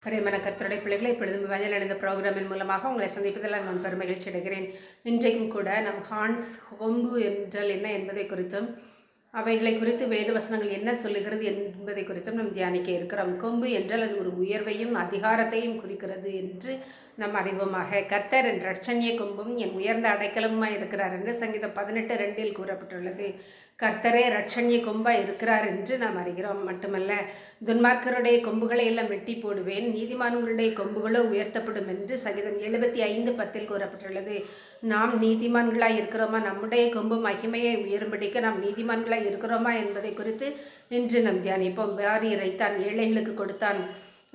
பிரியமான கர்த்தருடைய பிள்ளைகளை இப்பொழுது வயல் அடைந்த ப்ரோக்ராமின் மூலமாக உங்களை சந்திப்பதில் நான் பெருமகிழ்ச்சி அடைகிறேன். இன்றைக்கும் கூட நம் ஹார்ன்ஸ் கொம்பு என்றால் என்ன என்பதை குறித்தும் அவைகளை குறித்து வேத வசனங்கள் என்ன சொல்லுகிறது என்பதை குறித்தும் நாம் தியானிக்க இருக்கிறோம். கொம்பு என்றால் அது ஒரு உயர்வையும் அதிகாரத்தையும் குறிக்கிறது என்று நாம் அறிவோமாக. கர்த்தர் என் இரட்சணிய கொம்பும் என் உயர்ந்த அடைக்கலமுமாய் இருக்கிறார் என்று சங்கீதம் 18:2 கூறப்பட்டுள்ளது. கர்த்தரே இரட்சணிய கொம்பாய் இருக்கிறார் என்று நாம் அறிகிறோம். மட்டுமல்ல, துன்மார்க்கருடைய கொம்புகளை எல்லாம் வெட்டி போடுவேன், நீதிமான்களுடைய கொம்புகளோ உயர்த்தப்படும் என்று சங்கீதம் 75:10 கூறப்பட்டுள்ளது. நாம் நீதிமான்களாய் இருக்கிறோமா? நம்முடைய கொம்பு மகிமையை உயரும்படிக்க நாம் நீதிமான்களாய் இருக்கிறோமா என்பதை குறித்து இன்று நாம் தியானிப்போம். வாரியரைத்தான், ஏழைகளுக்கு கொடுத்தான்,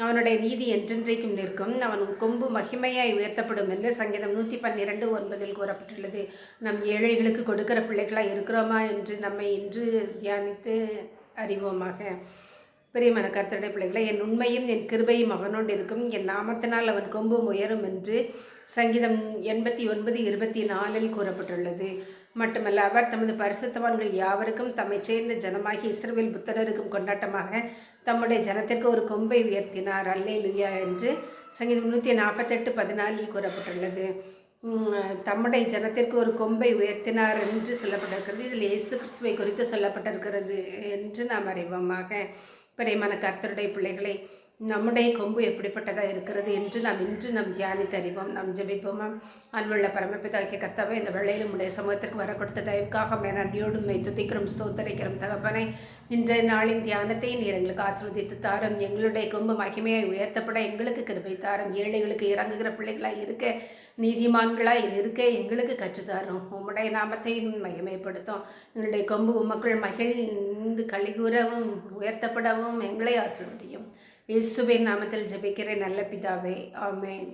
அவனுடைய நீதி என்றென்றைக்கும் நிற்கும், அவன் கொம்பு மகிமையாய் உயர்த்தப்படும் என்று சங்கீதம் 112:9 கூறப்பட்டுள்ளது. நம் ஏழைகளுக்கு கொடுக்கிற பிள்ளைகளாய் இருக்கிறோமா என்று நம்மை இன்று தியானித்து அறிவோமாக. பிரியமான கர்த்தருடைய பிள்ளைகளை, என் உண்மையும் என் கிருபையும் அவனோடு இருக்கும், என் நாமத்தினால் அவன் கொம்பும் உயரும் என்று சங்கீதம் 89:24 கூறப்பட்டுள்ளது. மட்டுமல்ல, அவர் தமது பரிசுத்தவான்கள் யாவருக்கும் தம்மை சேர்ந்த ஜனமாகி இஸ்ரவேல் புத்திரருக்கும் கொண்டாட்டமாக தம்முடைய ஜனத்திற்கு ஒரு கொம்பை உயர்த்தினார், அல்லேலூயா என்று சங்கீதம் 148:14 கூறப்பட்டுள்ளது. தம்முடைய ஜனத்திற்கு ஒரு கொம்பை உயர்த்தினார் என்று சொல்லப்பட்டிருக்கிறது. இதில் இயேசு கிறிஸ்துவை குறித்து சொல்லப்பட்டிருக்கிறது என்று நாம் அறிவோமாக. பிரியமான கர்த்தருடைய பிள்ளைகளை, நம்முடைய கொம்பு எப்படிப்பட்டதாக இருக்கிறது என்று இன்று தியானித்து அறிவோம். நாம் ஜெபிப்போமா? அன்புள்ள பரமபிதாகிய கர்த்தாவே, இந்த வேளையில் உடைய சமூகத்திற்கு வர கொடுத்த தயவுக்காக நன்றியோடு துதிக்கிறோம், ஸ்தோத்தரிக்கிறோம். தகப்பனை, இன்றைய நாளின் தியானத்தை நீர் எங்களுக்கு ஆசீர்வதித்து தாரும். எங்களுடைய கொம்பு மகிமையை உயர்த்தப்பட எங்களுக்கு கிருபை தாரும். ஏழைகளுக்கு இறங்குகிற பிள்ளைகளாய் இருக்க, நீதிமான்களாய் இருக்க எங்களுக்கு கற்றுத்தாரும். உம்முடைய நாமத்தை மகிமைப்படுத்தும். எங்களுடைய கொம்பு உமக்குள் மகிழ்ந்து கலிகூறவும் உயர்த்தப்படவும் எங்களை ஆசீர்வதியும். இயேசுவின் நாமத்தில் ஜெபிக்கிறேன் நல்ல பிதாவே, ஆமென்.